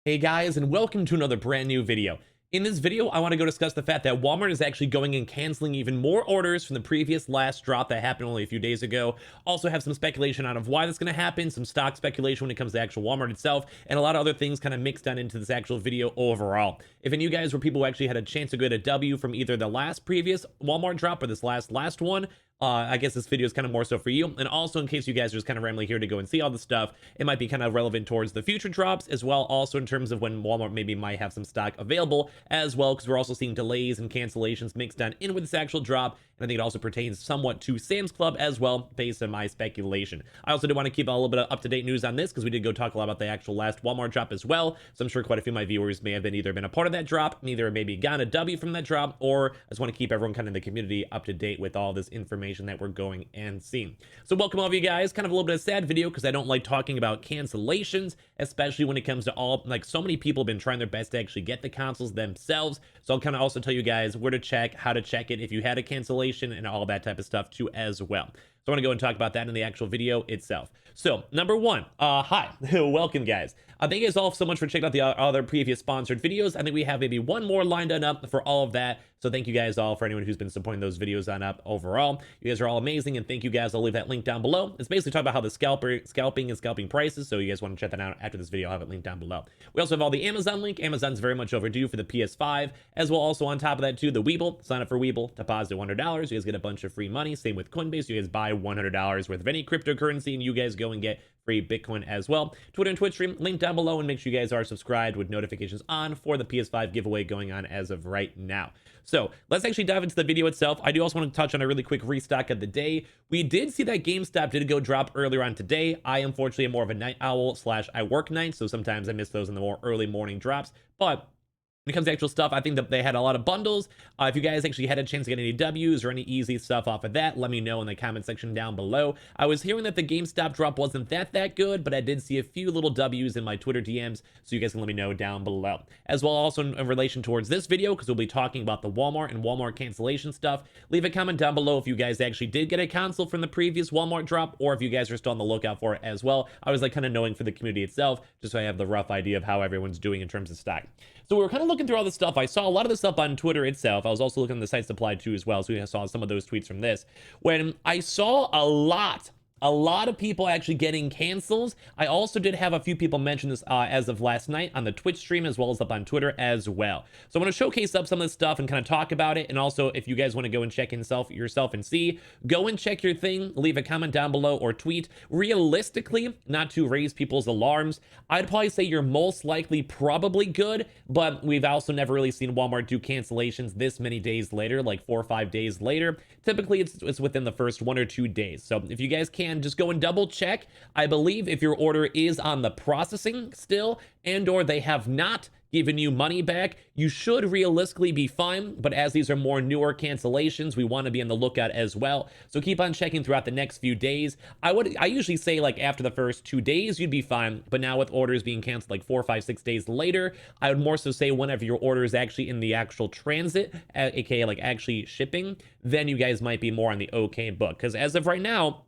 Hey guys, and welcome to another brand new video. In this video, I want to go discuss the fact that Walmart is actually going and canceling even more orders from the previous last drop that happened only a few days ago. Also have some speculation out of why that's going to happen, some stock speculation when it comes to actual Walmart itself, and a lot of other things kind of mixed down into this actual video overall. If any of you guys were people who actually had a chance to get a W from either the last previous Walmart drop or this last one, I guess this video is kind of more so for you. And also, in case you guys are just kind of randomly here to go and see all the stuff, it might be kind of relevant towards the future drops as well. Also, in terms of when Walmart maybe might have some stock available as well, because we're also seeing delays and cancellations mixed down in with this actual drop. And I think it also pertains somewhat to Sam's Club as well, based on my speculation. I also do want to keep a little bit of up-to-date news on this because we did go talk a lot about the actual last Walmart drop as well. So I'm sure quite a few of my viewers may have been either been a part of that drop, either maybe gotten a W from that drop, or I just want to keep everyone kind of in the community up to date with all this information that we're going and seeing. So welcome all of you guys. Kind of a little bit of a sad video because I don't like talking about cancellations, especially when it comes to all, like, so many people have been trying their best to actually get the consoles themselves. So I'll kind of also tell you guys where to check, how to check it if you had a cancellation, and all that type of stuff too as well. So I want to go and talk about that in the actual video itself. So number one, hi, welcome guys. Thank you guys all so much for checking out the other previous sponsored videos. I think we have maybe one more lined up for all of that. So thank you guys all for anyone who's been supporting those videos on up overall. You guys are all amazing, and thank you guys. I'll leave that link down below. It's basically talking about how the scalping prices. So you guys want to check that out after this video, I'll have it linked down below. We also have all the Amazon link. Amazon's very much overdue for the PS5, as well. Also on top of that too, the Weeble. Sign up for Weeble, deposit $100. You guys get a bunch of free money. Same with Coinbase. You guys buy $100 worth of any cryptocurrency, and you guys go and get free Bitcoin as well. Twitter and Twitch stream, link down below, and make sure you guys are subscribed with notifications on for the PS5 giveaway going on as of right now. So let's actually dive into the video itself. I do also want to touch on a really quick restock of the day. We did see that GameStop did go drop earlier on today. I unfortunately am more of a night owl / I work night, so sometimes I miss those in the more early morning drops, but when it comes to actual stuff, I think that they had a lot of bundles. If you guys actually had a chance to get any W's or any easy stuff off of that, let me know in the comment section down below. I was hearing that the GameStop drop wasn't that good, but I did see a few little W's in my Twitter DMs, so you guys can let me know down below. As well, also in relation towards this video, because we'll be talking about the Walmart and Walmart cancellation stuff, leave a comment down below if you guys actually did get a console from the previous Walmart drop, or if you guys are still on the lookout for it as well. I was like kind of knowing for the community itself, just so I have the rough idea of how everyone's doing in terms of stock. So we were kind of looking through all this stuff. I saw a lot of this stuff on Twitter itself. I was also looking at the site supply too as well, so we saw some of those tweets from this. When I saw a lot of people actually getting cancels. I also did have a few people mention this as of last night on the Twitch stream, as well as up on Twitter as well. So I want to showcase up some of this stuff and kind of talk about it. And also, if you guys want to go and check yourself and see, go and check your thing, leave a comment down below or tweet. Realistically, not to raise people's alarms, I'd probably say you're most likely probably good, but we've also never really seen Walmart do cancellations this many days later, like 4 or 5 days later. Typically, it's within the first 1 or 2 days. So if you guys can, just go and double check. I believe if your order is on the processing still, and or they have not given you money back, you should realistically be fine. But as these are more newer cancellations, we want to be on the lookout as well. So keep on checking throughout the next few days. I usually say like after the first 2 days, you'd be fine. But now with orders being canceled like 4, 5, 6 days later, I would more so say whenever your order is actually in the actual transit, aka like actually shipping, then you guys might be more on the okay book. Because as of right now,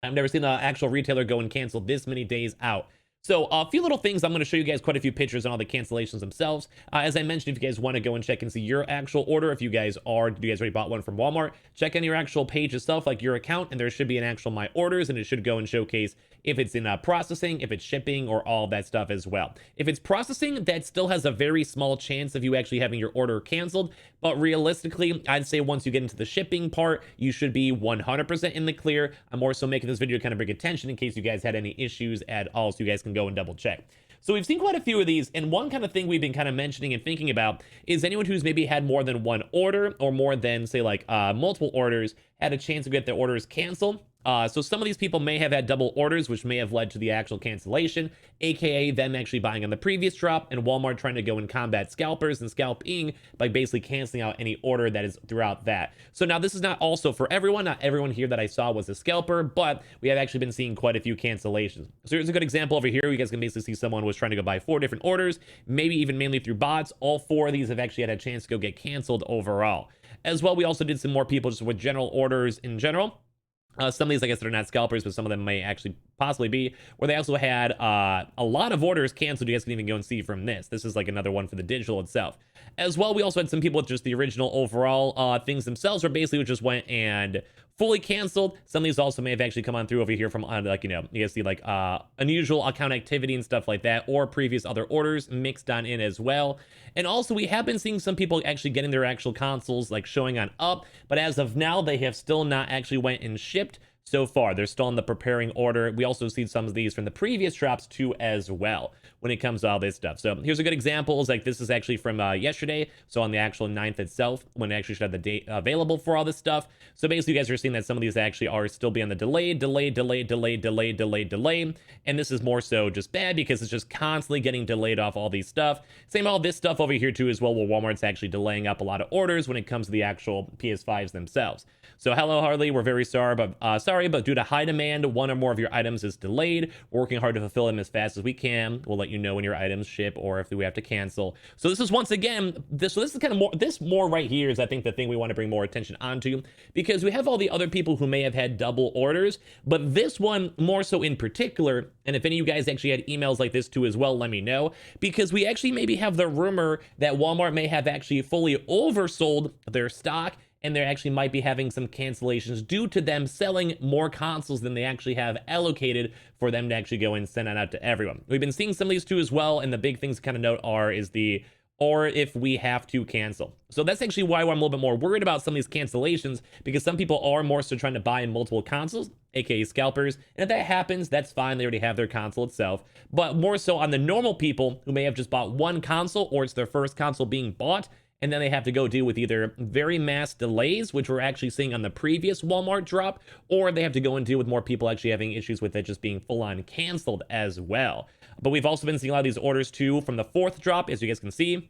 I've never seen an actual retailer go and cancel this many days out. So a few little things. I'm going to show you guys quite a few pictures on all the cancellations themselves. As I mentioned, if you guys want to go and check and see your actual order, if you guys already bought one from Walmart, check on your actual page itself, like your account, and there should be an actual My Orders, and it should go and showcase if it's in processing, if it's shipping, or all that stuff as well. If it's processing, that still has a very small chance of you actually having your order canceled. But realistically, I'd say once you get into the shipping part, you should be 100% in the clear. I'm also making this video to kind of bring attention in case you guys had any issues at all, so you guys can go and double check. So we've seen quite a few of these, and one kind of thing we've been kind of mentioning and thinking about is anyone who's maybe had more than one order or more than, say, like multiple orders had a chance to get their orders canceled. So some of these people may have had double orders, which may have led to the actual cancellation, aka them actually buying on the previous drop and Walmart trying to go and combat scalpers and scalping by basically canceling out any order that is throughout that. So now this is not also for everyone. Not everyone here that I saw was a scalper, but we have actually been seeing quite a few cancellations. So here's a good example over here. You guys can basically see someone was trying to go buy 4 different orders, maybe even mainly through bots. All 4 of these have actually had a chance to go get canceled overall. As well, we also did some more people just with general orders in general. Some of these, I guess, that are not scalpers, but some of them may actually possibly be, where they also had a lot of orders canceled. You guys can even go and see from this. This is like another one for the digital itself. As well, we also had some people with just the original overall things themselves, where basically just went and fully canceled. Some of these also may have actually come on through over here from like, you know, you guys see like unusual account activity and stuff like that, or previous other orders mixed on in as well. And also we have been seeing some people actually getting their actual consoles like showing on up, but as of now they have still not actually went and shipped so far. They're still in the preparing order. We also see some of these from the previous drops too as well when it comes to all this stuff. So here's a good example. Like this is actually from yesterday, so on the actual 9th itself, when it actually should have the date available for all this stuff. So basically you guys are seeing that some of these actually are still being the delay, and this is more so just bad because it's just constantly getting delayed off all these stuff. Same all this stuff over here too as well, where Walmart's actually delaying up a lot of orders when it comes to the actual PS5s themselves. So hello Harley, we're very sorry, but due to high demand, one or more of your items is delayed. We're working hard to fulfill them as fast as we can. We'll let you know when your items ship or if we have to cancel. So this is once again, this is kind of more right here is I think the thing we want to bring more attention onto, because we have all the other people who may have had double orders, but this one more so in particular, and if any of you guys actually had emails like this too as well, let me know, because we actually maybe have the rumor that Walmart may have actually fully oversold their stock, and they actually might be having some cancellations due to them selling more consoles than they actually have allocated for them to actually go and send it out to everyone. We've been seeing some of these too as well, and the big things to kind of note is the or if we have to cancel. So that's actually why I'm a little bit more worried about some of these cancellations, because some people are more so trying to buy multiple consoles, aka scalpers, and if that happens, that's fine, they already have their console itself. But more so on the normal people who may have just bought one console, or it's their first console being bought, and then they have to go deal with either very mass delays, which we're actually seeing on the previous Walmart drop, or they have to go and deal with more people actually having issues with it just being full-on canceled as well. But we've also been seeing a lot of these orders too from the 4th drop, as you guys can see,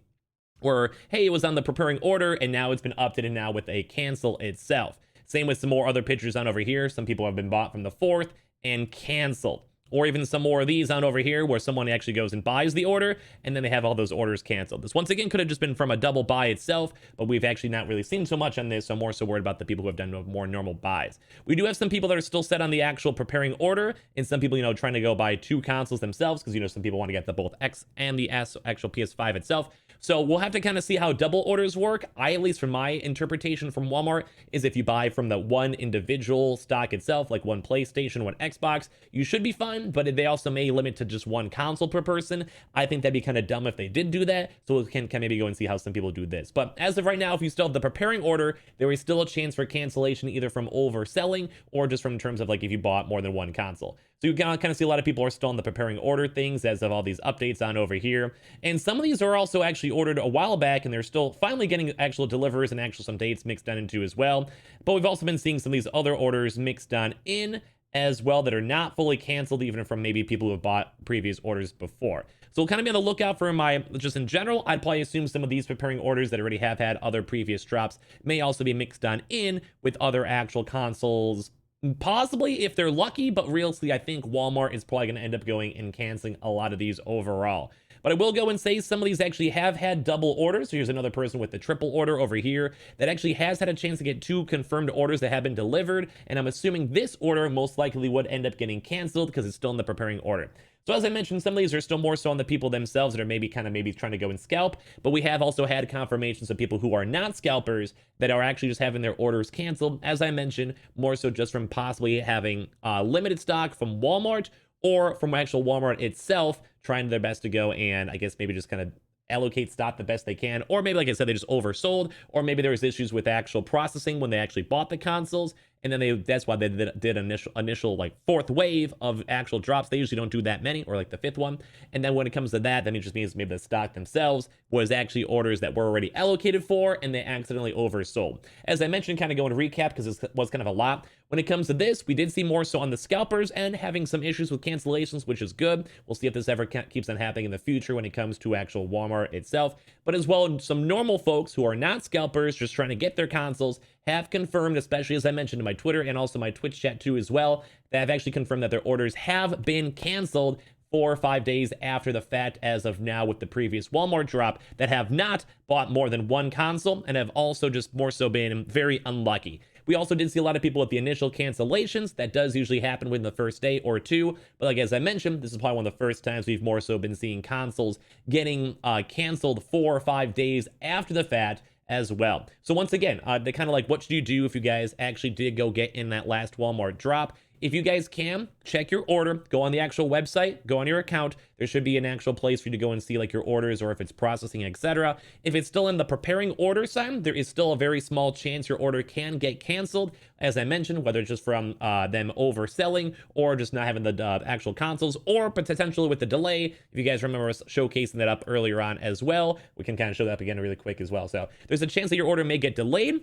where, hey, it was on the preparing order, and now it's been updated now with a cancel itself. Same with some more other pictures on over here. Some people have been bought from the 4th and canceled. Or even some more of these on over here where someone actually goes and buys the order, and then they have all those orders canceled. This once again could have just been from a double buy itself, but we've actually not really seen so much on this, so I'm more so worried about the people who have done more normal buys. We do have some people that are still set on the actual preparing order, and some people, you know, trying to go buy 2 consoles themselves, because, you know, some people want to get the both X and the S, actual PS5 itself. So we'll have to kind of see how double orders work. At least from my interpretation from Walmart, is if you buy from the one individual stock itself, like one PlayStation, one Xbox, you should be fine, but they also may limit to just one console per person. I think that'd be kind of dumb if they did do that, so we can maybe go and see how some people do this. But as of right now, if you still have the preparing order, there is still a chance for cancellation, either from overselling or just from terms of like if you bought more than one console. So you can kind of see a lot of people are still in the preparing order things as of all these updates on over here. And some of these are also actually ordered a while back, and they're still finally getting actual delivers and actual some dates mixed on into as well. But we've also been seeing some of these other orders mixed on in as well that are not fully canceled, even from maybe people who have bought previous orders before. So we'll kind of be on the lookout for just in general, I'd probably assume some of these preparing orders that already have had other previous drops may also be mixed on in with other actual consoles, possibly if they're lucky, but realistically, I think Walmart is probably going to end up going and canceling a lot of these overall. But I will go and say some of these actually have had double orders. So here's another person with the triple order over here that actually has had a chance to get 2 confirmed orders that have been delivered. And I'm assuming this order most likely would end up getting canceled because it's still in the preparing order. So as I mentioned, some of these are still more so on the people themselves that are maybe trying to go and scalp, but we have also had confirmations of people who are not scalpers that are actually just having their orders canceled, as I mentioned, more so just from possibly having limited stock from Walmart or from actual Walmart itself, trying their best to go and I guess maybe just kind of allocate stock the best they can, or maybe like I said, they just oversold, or maybe there was issues with actual processing when they actually bought the consoles, and then that's why they did initial like 4th wave of actual drops. They usually don't do that many, or like the 5th one. And then when it comes to that, then it just means maybe the stock themselves was actually orders that were already allocated for, and they accidentally oversold. As I mentioned, kind of going to recap because this was kind of a lot. When it comes to this, we did see more so on the scalpers and having some issues with cancellations, which is good. We'll see if this ever keeps on happening in the future when it comes to actual Walmart itself. But as well, some normal folks who are not scalpers, just trying to get their consoles, have confirmed, especially as I mentioned in my Twitter and also my Twitch chat too as well, that have actually confirmed that their orders have been canceled 4 or 5 days after the fact as of now with the previous Walmart drop, that have not bought more than one console and have also just more so been very unlucky. We also did see a lot of people with the initial cancellations. That does usually happen within the first day or two. But like as I mentioned, this is probably one of the first times we've more so been seeing consoles getting canceled 4 or 5 days after the fact as well. So once again, they kind of like, what should you do if you guys actually did go get in that last Walmart drop? If you guys can, check your order, go on the actual website, go on your account. There should be an actual place for you to go and see like your orders or if it's processing, etc. If it's still in the preparing order sign, there is still a very small chance your order can get canceled. As I mentioned, whether it's just from them overselling or just not having the actual consoles, or potentially with the delay. If you guys remember us showcasing that up earlier on as well, we can kind of show that up again really quick as well. So there's a chance that your order may get delayed.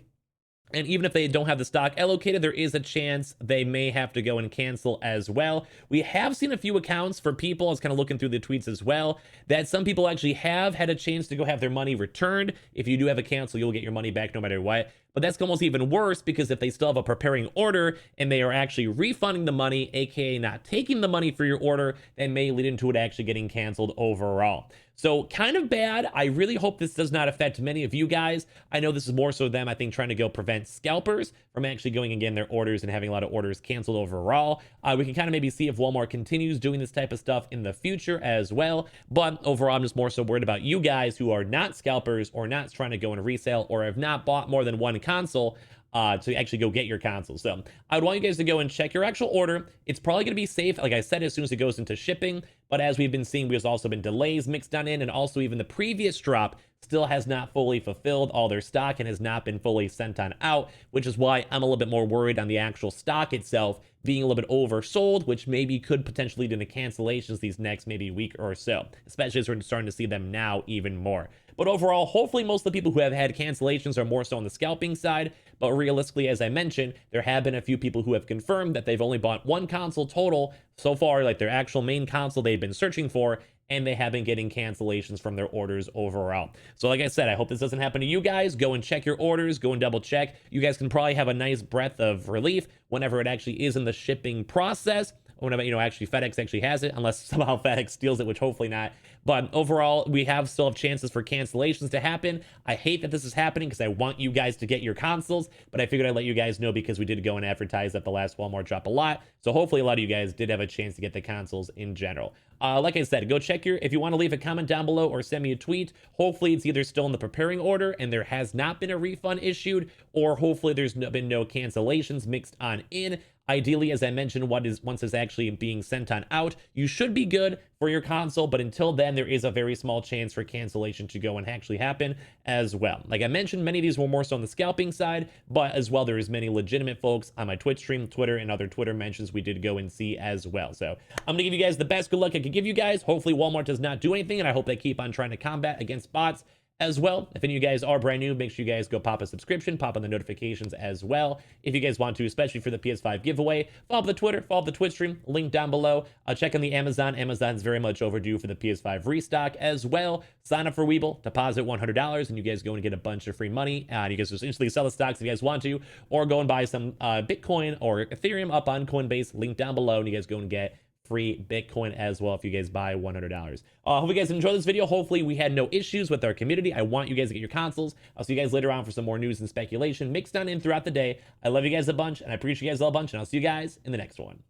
And even if they don't have the stock allocated, there is a chance they may have to go and cancel as well. We have seen a few accounts for people, I was kind of looking through the tweets as well, that some people actually have had a chance to go have their money returned. If you do have a cancel, you'll get your money back no matter what. But that's almost even worse, because if they still have a preparing order and they are actually refunding the money, aka not taking the money for your order, that may lead into it actually getting canceled overall. So kind of bad. I really hope this does not affect many of you guys. I know this is more so them, I think, trying to go prevent scalpers from actually going and getting their orders and having a lot of orders canceled overall. We can kind of maybe see if Walmart continues doing this type of stuff in the future as well. But overall, I'm just more so worried about you guys who are not scalpers or not trying to go and resale or have not bought more than one console to actually go get your console. So I would want you guys to go and check your actual order. It's probably going to be safe, like I said, as soon as it goes into shipping. But as we've been seeing, there's also been delays mixed on in, and also even the previous drop still has not fully fulfilled all their stock and has not been fully sent on out, which is why I'm a little bit more worried on the actual stock itself being a little bit oversold, which maybe could potentially lead into cancellations these next maybe week or so, especially as we're starting to see them now even more. But overall, hopefully most of the people who have had cancellations are more so on the scalping side. But realistically, as I mentioned, there have been a few people who have confirmed that they've only bought one console total so far, like their actual main console they've been searching for, and they have been getting cancellations from their orders overall. So like I said, I hope this doesn't happen to you guys. Go and check your orders, go and double check. You guys can probably have a nice breath of relief whenever it actually is in the shipping process. Whenever, actually FedEx actually has it, unless somehow FedEx steals it, which hopefully not. But overall, we still have chances for cancellations to happen. I hate that this is happening because I want you guys to get your consoles, but I figured I'd let you guys know because we did go and advertise at the last Walmart drop a lot. So hopefully a lot of you guys did have a chance to get the consoles in general. Like I said, go check if you want to leave a comment down below or send me a tweet. Hopefully it's either still in the preparing order and there has not been a refund issued, or hopefully there's been no cancellations mixed on in. Ideally, as I mentioned, once it's actually being sent on out, you should be good for your console, but until then, there is a very small chance for cancellation to go and actually happen as well. Like I mentioned, many of these were more so on the scalping side, but as well, there is many legitimate folks on my Twitch stream, Twitter, and other Twitter mentions we did go and see as well. So I'm gonna give you guys the best good luck I could give you guys. Hopefully Walmart does not do anything, and I hope they keep on trying to combat against bots as well. If any of you guys are brand new, make sure you guys go pop a subscription, pop on the notifications as well. If you guys want to, especially for the PS5 giveaway, follow the Twitter, follow the Twitch stream, link down below. Check on the Amazon. Amazon's very much overdue for the PS5 restock as well. Sign up for Weeble, deposit $100, and you guys go and get a bunch of free money. You guys just instantly sell the stocks if you guys want to, or go and buy some Bitcoin or Ethereum up on Coinbase, link down below, and you guys go and get free Bitcoin as well if you guys buy $100. Hope you guys enjoyed this video. Hopefully we had no issues with our community. I want you guys to get your consoles. I'll see you guys later on for some more news and speculation mixed on in throughout the day. I love you guys a bunch, and I appreciate you guys all a bunch, and I'll see you guys in the next one.